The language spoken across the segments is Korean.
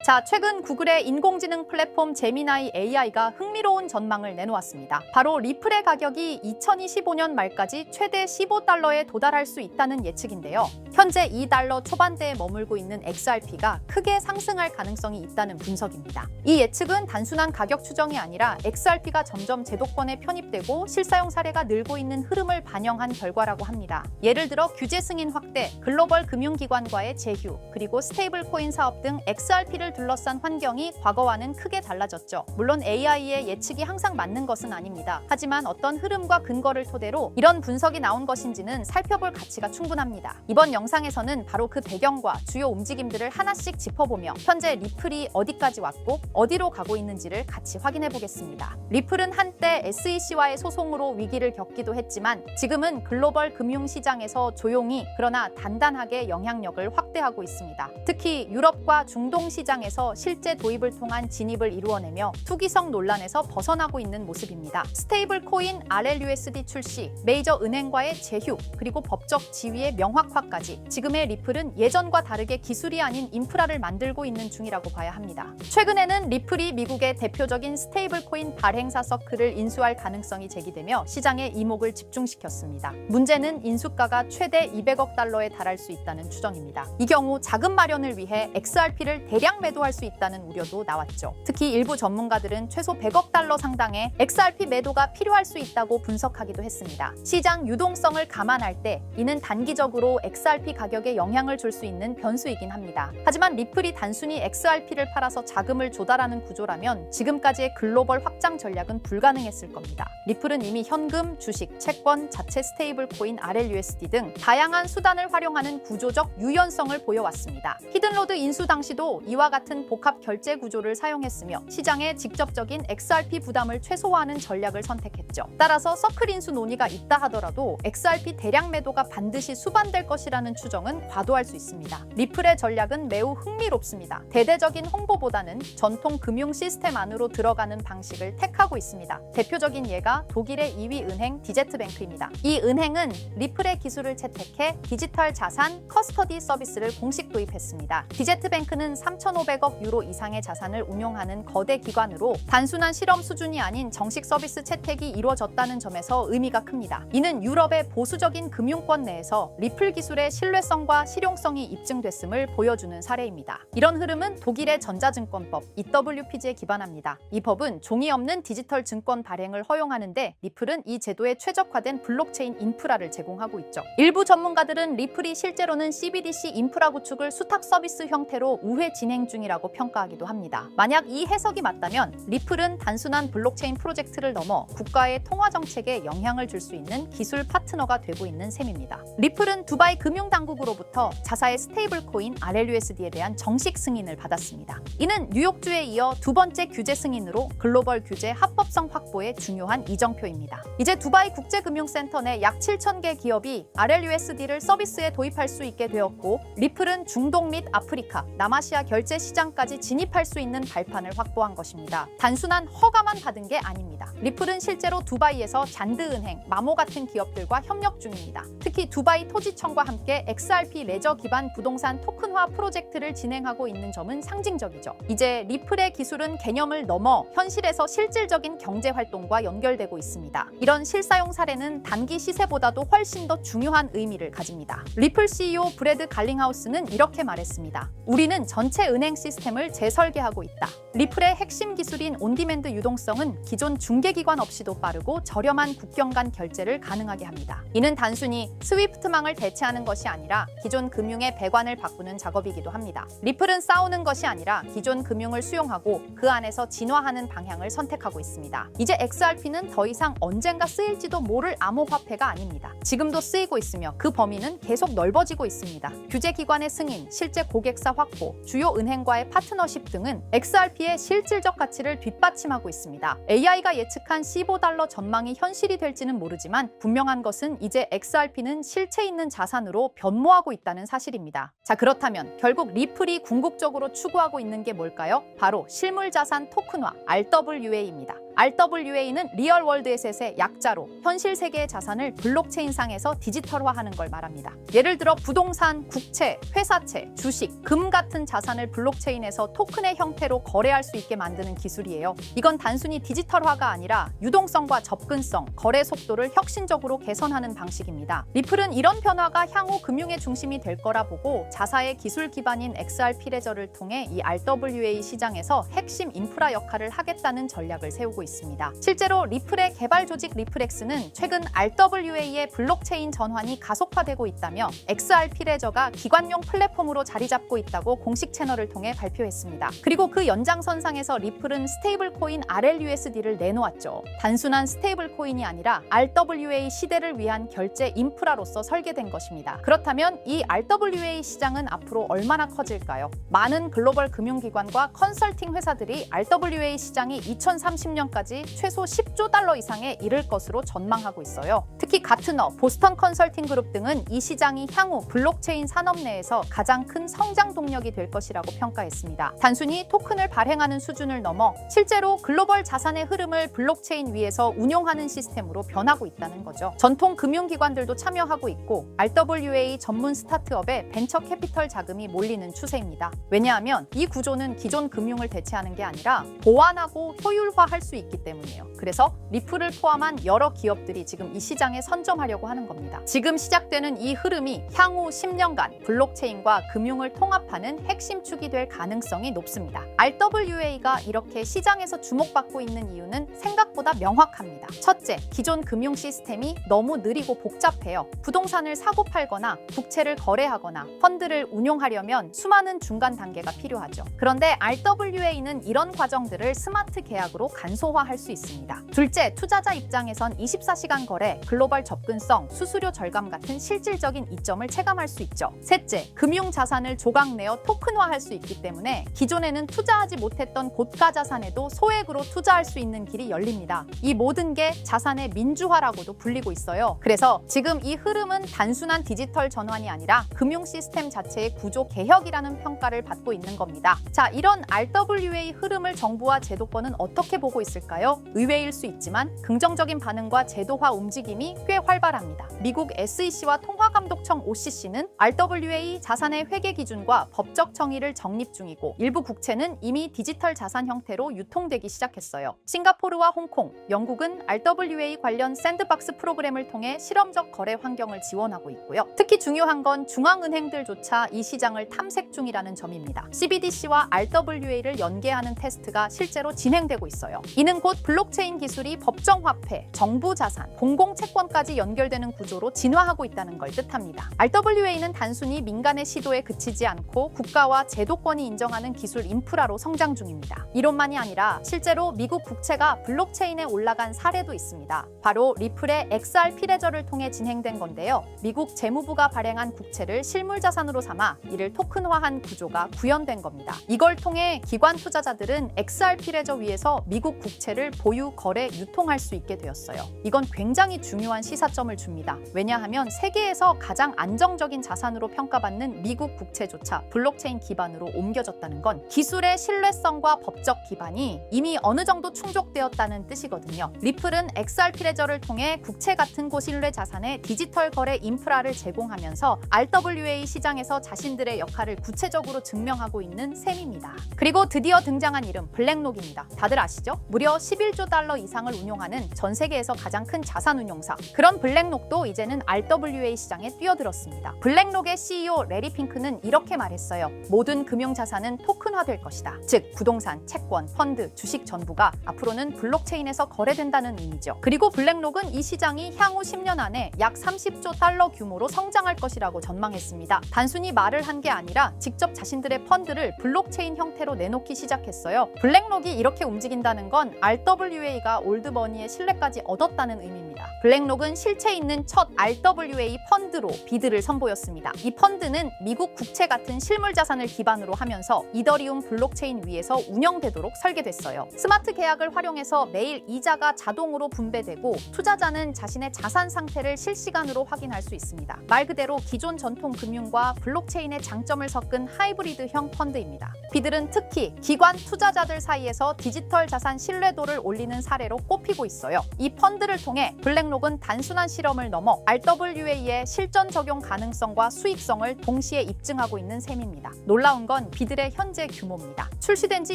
자, 최근 구글의 인공지능 플랫폼 제미나이 AI가 흥미로운 전망을 내놓았습니다. 바로 리플의 가격이 2025년 말까지 최대 $15에 도달할 수 있다는 예측인데요. 현재 $2 초반대에 머물고 있는 XRP가 크게 상승할 가능성이 있다는 분석입니다. 이 예측은 단순한 가격 추정이 아니라 XRP가 점점 제도권에 편입되고 실사용 사례가 늘고 있는 흐름을 반영한 결과라고 합니다. 예를 들어 규제 승인 확대, 글로벌 금융기관과의 제휴, 그리고 스테이블 코인 사업 등 XRP를 둘러싼 환경이 과거와는 크게 달라졌죠. 물론 AI의 예측이 항상 맞는 것은 아닙니다. 하지만 어떤 흐름과 근거를 토대로 이런 분석이 나온 것인지는 살펴볼 가치가 충분합니다. 이번 영상에서는 바로 그 배경과 주요 움직임들을 하나씩 짚어보며 현재 리플이 어디까지 왔고 어디로 가고 있는지를 같이 확인해 보겠습니다. 리플은 한때 SEC와의 소송으로 위기를 겪기도 했지만 지금은 글로벌 금융시장에서 조용히 그러나 단단하게 영향력을 확대하고 있습니다. 특히 유럽과 중동 시장에서 실제 도입을 통한 진입을 이루어내며 투기성 논란에서 벗어나고 있는 모습입니다. 스테이블 코인 RLUSD 출시, 메이저 은행과의 제휴, 그리고 법적 지위의 명확화까지 지금의 리플은 예전과 다르게 기술이 아닌 인프라를 만들고 있는 중이라고 봐야 합니다. 최근에는 리플이 미국의 대표적인 스테이블 코인 발행사 서클을 인수할 가능성이 제기되며 시장의 이목을 집중시켰습니다. 문제는 인수가가 최대 $200억 달할 수 있다는 추정입니다. 이 경우 자금 마련을 위해 XRP를 대량 매도할 수 있다는 우려도 나왔죠. 특히 일부 전문가들은 최소 $100억 상당의 XRP 매도가 필요할 수 있다고 분석하기도 했습니다. 시장 유동성을 감안할 때 이는 단기적으로 XRP 가격에 영향을 줄 수 있는 변수이긴 합니다. 하지만 리플이 단순히 XRP를 팔아서 자금을 조달하는 구조라면 지금까지의 글로벌 확장 전략은 불가능했을 겁니다. 리플은 이미 현금, 주식, 채권, 자체 스테이블 코인 RLUSD 등 다양한 수단을 활용하는 구조적 유연성을 보여왔습니다. 히든로드 인수 당시도 이와 같은 복합 결제 구조를 사용했으며 시장의 직접적인 XRP 부담을 최소화하는 전략을 선택했죠. 따라서 서클 인수 논의가 있다 하더라도 XRP 대량 매도가 반드시 수반될 것이라는 추정은 과도할 수 있습니다. 리플의 전략은 매우 흥미롭습니다. 대대적인 홍보보다는 전통 금융 시스템 안으로 들어가는 방식을 택하고 있습니다. 대표적인 예가 독일의 2위 은행 디제트뱅크입니다. 이 은행은 리플의 기술을 채택해 디지털 자산 커스터디 서비스를 공식 도입했습니다. 디제트뱅크는 3,500억 유로 이상의 자산을 운용하는 거대 기관으로 단순한 실험 수준이 아닌 정식 서비스 채택이 이루어졌다는 점에서 의미가 큽니다. 이는 유럽의 보수적인 금융권 내에서 리플 기술의 신뢰성과 실용성이 입증됐음을 보여주는 사례입니다. 이런 흐름은 독일의 전자증권법 EWPG에 기반합니다. 이 법은 종이 없는 디지털 증권 발행을 허용하는데 리플은 이 제도에 최적화된 블록체인 인프라를 제공하고 있죠. 일부 전문가들은 리플이 실제로는 CBDC 인프라 구축을 수탁 서비스 형태로 우회 진행 중이라고 평가하기도 합니다. 만약 이 해석이 맞다면 리플은 단순한 블록체인 프로젝트를 넘어 국가의 통화 정책에 영향을 줄 수 있는 기술 파트너가 되고 있는 셈입니다. 리플은 두바이 금융당국으로부터 자사의 스테이블 코인 RLUSD에 대한 정식 승인을 받았습니다. 이는 뉴욕주에 이어 두 번째 규제 승인으로 글로벌 규제 합법성 확보에 중요한 이정표입니다. 이제 두바이 국제금융센터 내 약 7,000개 기업이 RLUSD를 서비스에 도입할 수 있게 되었고 리플은 중동 및 아프리카, 남아시아 결제 시장까지 진입할 수 있는 발판을 확보한 것입니다. 단순한 허가만 받은 게 아닙니다. 리플은 실제로 두바이에서 잔드은행, 마모 같은 기업들과 협력 중입니다. 특히 두바이 토지청과 함께 XRP 레저 기반 부동산 토큰화 프로젝트를 진행하고 있는 점은 상징적이죠. 이제 리플의 기술은 개념을 넘어 현실에서 실질적인 경제 활동과 연결되고 있습니다. 이런 실사용 사례는 단기 시세보다도 훨씬 더 중요한 의미를 가집니다. 리플 CEO 브래드 갈링하우스는 이렇게 말했습니다. 우리는 전체 은행 시스템을 재설계하고 있다. 리플의 핵심 기술인 온디맨드 유동성은 기존 중개기관 없이도 빠르고 저렴한 국경 간 결제를 가능하게 합니다. 이는 단순히 스위프트망을 대체하는 것이 아니라 기존 금융의 배관을 바꾸는 작업이기도 합니다. 리플은 싸우는 것이 아니라 기존 금융을 수용하고 그 안에서 진화하는 방향을 선택하고 있습니다. 이제 XRP는 더 이상 언젠가 쓰일지도 모를 암호화폐가 아닙니다. 지금도 쓰이고 있으며 그 범위는 계속 넓어지고 있습니다. 규제기관의 승인, 실제 고객사 확보, 주요 은행과의 파트너십 등은 XRP의 실질적 가치를 뒷받침하고 있습니다. AI가 예측한 $15 전망이 현실이 될지는 모르지만 분명한 것은 이제 XRP는 실체 있는 자산으로 변모하고 있다는 사실입니다. 자, 그렇다면 결국 리플이 궁극적으로 추구하고 있는 게 뭘까요? 바로 실물자산 토큰화, RWA입니다. RWA는 리얼 월드 에셋의 약자로 현실 세계의 자산을 블록체인상에서 디지털화하는 걸 말합니다. 예를 들어 부동산, 국채, 회사채, 주식, 금 같은 자산을 블록체인에서 토큰의 형태로 거래할 수 있게 만드는 기술이에요. 이건 단순히 디지털화가 아니라 유동성과 접근성, 거래 속도를 혁신적으로 개선하는 방식입니다. 리플은 이런 변화가 향후 금융의 중심이 될 거라 보고 자사의 기술 기반인 XRP 레저를 통해 이 RWA 시장에서 핵심 인프라 역할을 하겠다는 전략을 세우고 있습니다. 실제로 리플의 개발 조직 리플엑스는 최근 RWA의 블록체인 전환이 가속화되고 있다며 XRP 레저가 기관용 플랫폼으로 자리 잡고 있다고 공식 채널을 통해 발표했습니다. 그리고 그 연장선상에서 리플은 스테이블 코인 RLUSD를 내놓았죠. 단순한 스테이블 코인이 아니라 RWA 시대를 위한 결제 인프라로서 설계된 것입니다. 그렇다면 이 RWA 시장은 앞으로 얼마나 커질까요? 많은 글로벌 금융기관과 컨설팅 회사들이 RWA 시장이 2030년까지 최소 10조 달러 이상에 이를 것으로 전망하고 있어요. 특히 가트너, 보스턴 컨설팅 그룹 등은 이 시장이 향후 블록체인 산업 내에서 가장 큰 성장 동력이 될 것이라고 평가했습니다. 단순히 토큰을 발행하는 수준을 넘어 실제로 글로벌 자산의 흐름을 블록체인 위에서 운용하는 시스템으로 변하고 있다는 거죠. 전통 금융기관들도 참여하고 있고 RWA 전문 스타트업에 벤처 캐피털 자금이 몰리는 추세입니다. 왜냐하면 이 구조는 기존 금융을 대체하는 게 아니라 보완하고 효율화할 수 있기 때문이에요. 그래서 리플을 포함한 여러 기업들이 지금 이 시장에 선점하려고 하는 겁니다. 지금 시작되는 이 흐름이 향후 10년간 블록체인과 금융을 통합하는 핵심 축이 될 가능성이 높습니다. RWA가 이렇게 시장에서 주목받고 있는 이유는 생각보다 명확합니다. 첫째, 기존 금융 시스템이 너무 느리고 복잡해요. 부동산을 사고 팔거나 국채를 거래하거나 펀드를 운용하려면 수많은 중간 단계가 필요하죠. 그런데 RWA는 이런 과정들을 스마트 계약으로 간소화할 수 있습니다. 둘째, 투자자 입장에선 24시간 거래, 글로벌 접근성, 수수료 절감 같은 실질적인 이점을 체감할 수 있죠. 셋째, 금융 자산을 조각 내어 토큰화할 수 있기 때문에 기존에는 투자하지 못했던 고가 자산에도 소액으로 투자할 수 있는 길이 열립니다. 이 모든 게 자산의 민주화라고도 불리고 있어요. 그래서 지금 이 흐름은 단순한 디지털 전환이 아니라 금융 시스템 자체의 구조 개혁이라는 평가를 받고 있는 겁니다. 자, 이런 RWA 흐름을 정부와 제도권은 어떻게 보고 있을까요? 의외일 수 있지만 긍정적인 반응과 제도화 움직임이 꽤 활발합니다. 미국 SEC와 통화감독청 OCC는 RWA 자산의 회계 기준과 법적 정의를 정립 중이고 일부 국채는 이미 디지털 자산 형태로 유통되기 시작했어요. 싱가포르와 홍콩, 영국은 RWA 관련 샌드박스 프로그램을 통해 실험적 거래 환경을 지원하고 있고요. 특히 중요한 건 중앙은행들조차 이 시장을 탐색 중이라는 점입니다. CBDC와 RWA를 연계하는 테스트가 실제로 진행되고 있어요. 이는 곧 블록체인 기술이 법정 화폐, 정부 자산, 공공 채권까지 연결되는 구조로 진화하고 있다는 걸 뜻합니다. RWA는 단순히 민간의 시도에 그치지 않고 국가와 제도권이 인정하는 기술 인프라로 성장 중입니다. 이론만이 아니라 실제로 미국 국채가 블록체인에 올라간 사례도 있습니다. 바로 리플의 XRP 레저를 통해 진행된 건데요. 미국 재무부가 발행한 국채를 실물 자산으로 삼아 이를 토큰화한 구조가 구현된 겁니다. 이걸 통해 기관 투자자들은 XRP 레저 위에서 미국 국채를 보유, 거래, 유통할 수 있게 되었어요. 이건 굉장히 중요한 시사점을 줍니다. 왜냐하면 세계에서 가장 안정적인 자산으로 평가받는 미국 국채조차 블록체인 기반으로 옮겨졌다는 건 기술의 신뢰성과 법적 기반이 이미 어느 정도 충족되었다는 뜻이거든요. 리플은 XRP 레저를 통해 국채 같은 고신뢰 자산의 디지털 거래 인프라를 제공하면서 RWA 시장에서 자신들의 역할을 구체적으로 증명하고 있는 셈입니다. 그리고 드디어 등장한 이름 블랙록입니다. 다들 아시죠? 무려 11조 달러 이상을 운용하는 전 세계에서 가장 큰 자산 운용사. 그런 블랙록도 이제는 RWA 시장에 뛰어들었습니다. 블랙록의 CEO 레리 핑크는 이렇게 말했어요. 모든 금융 자산은 토큰화될 것이다. 즉 부동산, 채권, 펀드, 주식 전부가 앞으로는 블록체인에서 거래된다는 의미죠. 그리고 블랙록은 이 시장이 향후 10년 안에 약 30조 달러 규모로 성장할 것이라고 전망했습니다. 단순히 말을 한 게 아니라 직접 자신들의 펀드를 블록체인 형태로 내놓기 시작했어요. 블랙록이 이렇게 움직인다는 건 RWA가 올드머니의 신뢰까지 얻었다는 의미입니다. 블랙록은 실체 있는 첫 RWA 펀드로 비드를 선보였습니다. 이 펀드는 미국 국채 같은 실물 자산을 기반으로 하면서 이더리움 블록체인 위에서 운영되도록 설계됐어요. 스마트 계약을 활용해서 매일 이자가 자동으로 분배되고 투자자는 자신의 자산 상태를 실시간으로 확인할 수 있습니다. 말 그대로 기존 전통 금융과 블록체인의 장점을 섞은 하이브리드형 펀드입니다. 비들은 특히 기관 투자자들 사이에서 디지털 자산 신뢰 신뢰도를 올리는 사례로 꼽히고 있어요. 이 펀드를 통해 블랙록은 단순한 실험을 넘어 RWA의 실전 적용 가능성과 수익성을 동시에 입증하고 있는 셈입니다. 놀라운 건 비들의 현재 규모입니다. 출시된 지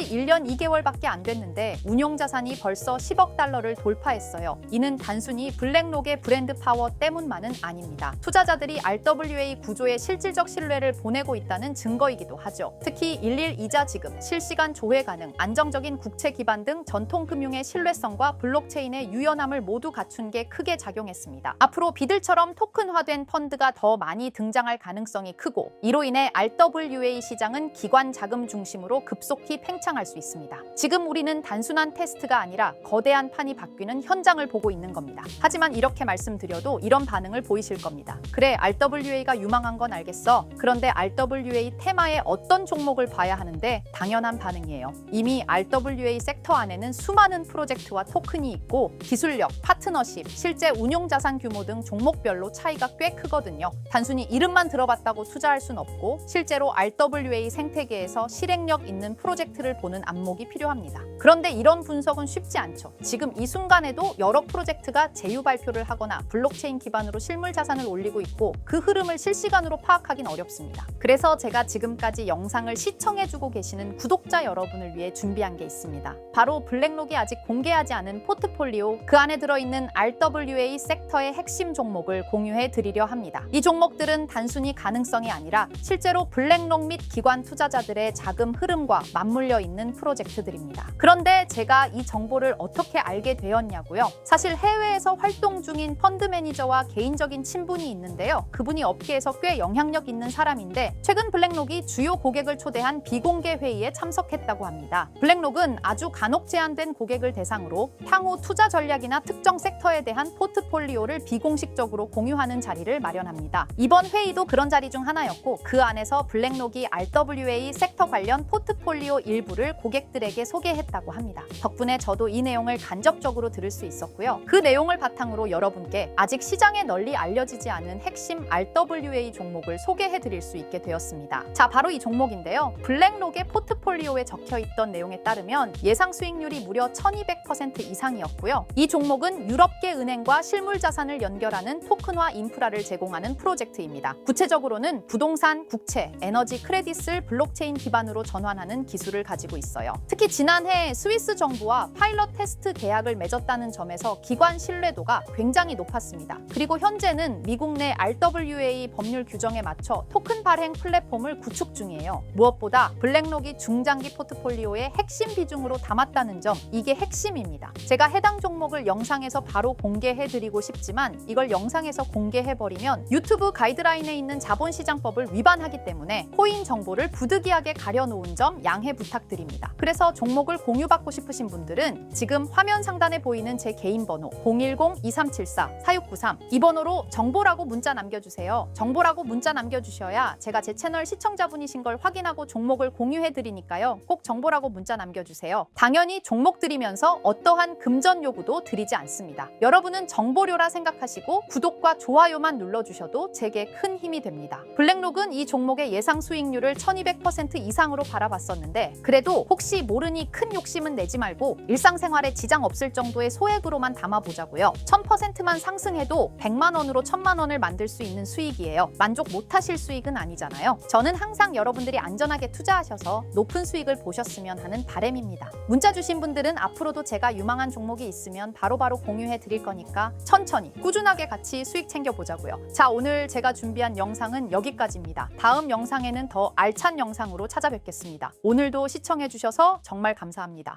1년 2개월밖에 안 됐는데 운용 자산이 벌써 10억 달러를 돌파했어요. 이는 단순히 블랙록의 브랜드 파워 때문만은 아닙니다. 투자자들이 RWA 구조에 실질적 신뢰를 보내고 있다는 증거이기도 하죠. 특히 일일 이자 지급, 실시간 조회 가능, 안정적인 국채 기반 등 전통 금융의 신뢰성과 블록체인의 유연함을 모두 갖춘 게 크게 작용했습니다. 앞으로 비들처럼 토큰화된 펀드가 더 많이 등장할 가능성이 크고, 이로 인해 RWA 시장은 기관 자금 중심으로 급속히 팽창할 수 있습니다. 지금 우리는 단순한 테스트가 아니라 거대한 판이 바뀌는 현장을 보고 있는 겁니다. 하지만 이렇게 말씀드려도 이런 반응을 보이실 겁니다. 그래, RWA가 유망한 건 알겠어. 그런데 RWA 테마의 어떤 종목을 봐야 하는데? 당연한 반응이에요. 이미 RWA 섹터 안에는 수많은 프로젝트와 토큰이 있고 기술력, 파트너십, 실제 운용 자산 규모 등 종목별로 차이가 꽤 크거든요. 단순히 이름만 들어봤다고 투자할 순 없고 실제로 RWA 생태계에서 실행력 있는 프로젝트를 보는 안목이 필요합니다. 그런데 이런 분석은 쉽지 않죠. 지금 이 순간에도 여러 프로젝트가 제휴 발표를 하거나 블록체인 기반으로 실물 자산을 올리고 있고 그 흐름을 실시간으로 파악하긴 어렵습니다. 그래서 제가 지금까지 영상을 시청해주고 계시는 구독자 여러분을 위해 준비한 게 있습니다. 바로 블랙록이 아직 공개하지 않은 포트폴리오, 그 안에 들어있는 RWA 섹터의 핵심 종목을 공유해 드리려 합니다. 이 종목들은 단순히 가능성이 아니라 실제로 블랙록 및 기관 투자자들의 자금 흐름과 맞물려 있는 프로젝트들입니다. 그런데 제가 이 정보를 어떻게 알게 되었냐고요? 사실 해외에서 활동 중인 펀드 매니저와 개인적인 친분이 있는데요. 그분이 업계에서 꽤 영향력 있는 사람인데 최근 블랙록이 주요 고객을 초대한 비공개 회의에 참석했다고 합니다. 블랙록은 아주 간혹 제한된 고객을 대상으로 향후 투자 전략이나 특정 섹터에 대한 포트폴리오를 비공식적으로 공유하는 자리를 마련합니다. 이번 회의도 그런 자리 중 하나였고 그 안에서 블랙록이 RWA 섹터 관련 포트폴리오 일부를 고객들에게 소개했다고 합니다. 덕분에 저도 이 내용을 간접적으로 들을 수 있었고요. 그 내용을 바탕으로 여러분께 아직 시장에 널리 알려지지 않은 핵심 RWA 종목을 소개해 드릴 수 있게 되었습니다. 자, 바로 이 종목인데요. 블랙록의 포트폴리오에 적혀 있던 내용에 따르면 예상 수익률이 무려 1200% 이상이었고요. 이 종목은 유럽계 은행과 실물 자산을 연결하는 토큰화 인프라를 제공하는 프로젝트입니다. 구체적으로는 부동산, 국채, 에너지 크레딧을 블록체인 기반으로 전환하는 기술을 가지고 있어요. 특히 지난해 스위스 정부와 파일럿 테스트 계약을 맺었다는 점에서 기관 신뢰도가 굉장히 높았습니다. 그리고 현재는 미국 내 RWA 법률 규정에 맞춰 토큰 발행 플랫폼을 구축 중이에요. 무엇보다 블랙록이 중장기 포트폴리오의 핵심 비중으로 담았다는 점, 이게 핵심입니다. 제가 해당 종목을 영상에서 바로 공개해드리고 싶지만 이걸 영상에서 공개해버리면 유튜브 가이드라인에 있는 자본시장법을 위반하기 때문에 코인 정보를 부득이하게 가려놓은 점 양해 부탁드립니다. 그래서 종목을 공유받고 싶으신 분들은 지금 화면 상단에 보이는 제 개인 번호 010-2374-4693 이 번호로 정보라고 문자 남겨주세요. 정보라고 문자 남겨주셔야 제가 제 채널 시청자분이신 걸 확인하고 종목을 공유해드리니까요. 꼭 정보라고 문자 남겨주세요. 당연히 종목 드리면서 어떠한 금전 요구도 드리지 않습니다. 여러분은 정보료라 생각하시고 구독과 좋아요만 눌러주셔도 제게 큰 힘이 됩니다. 블랙록은 이 종목의 예상 수익률을 1200% 이상으로 바라봤었는데 그래도 혹시 모르니 큰 욕심은 내지 말고 일상생활에 지장 없을 정도의 소액으로만 담아보자고요. 1000%만 상승해도 100만 원으로 1000만 원을 만들 수 있는 수익이에요. 만족 못하실 수익은 아니잖아요. 저는 항상 여러분들이 안전하게 투자하셔서 높은 수익을 보셨으면 하는 바람입니다. 문자 주신 분들은 앞으로도 제가 유망한 종목이 있으면 바로바로 공유해 드릴 거니까 천천히 꾸준하게 같이 수익 챙겨보자고요. 자, 오늘 제가 준비한 영상은 여기까지입니다. 다음 영상에는 더 알찬 영상으로 찾아뵙겠습니다. 오늘도 시청해 주셔서 정말 감사합니다.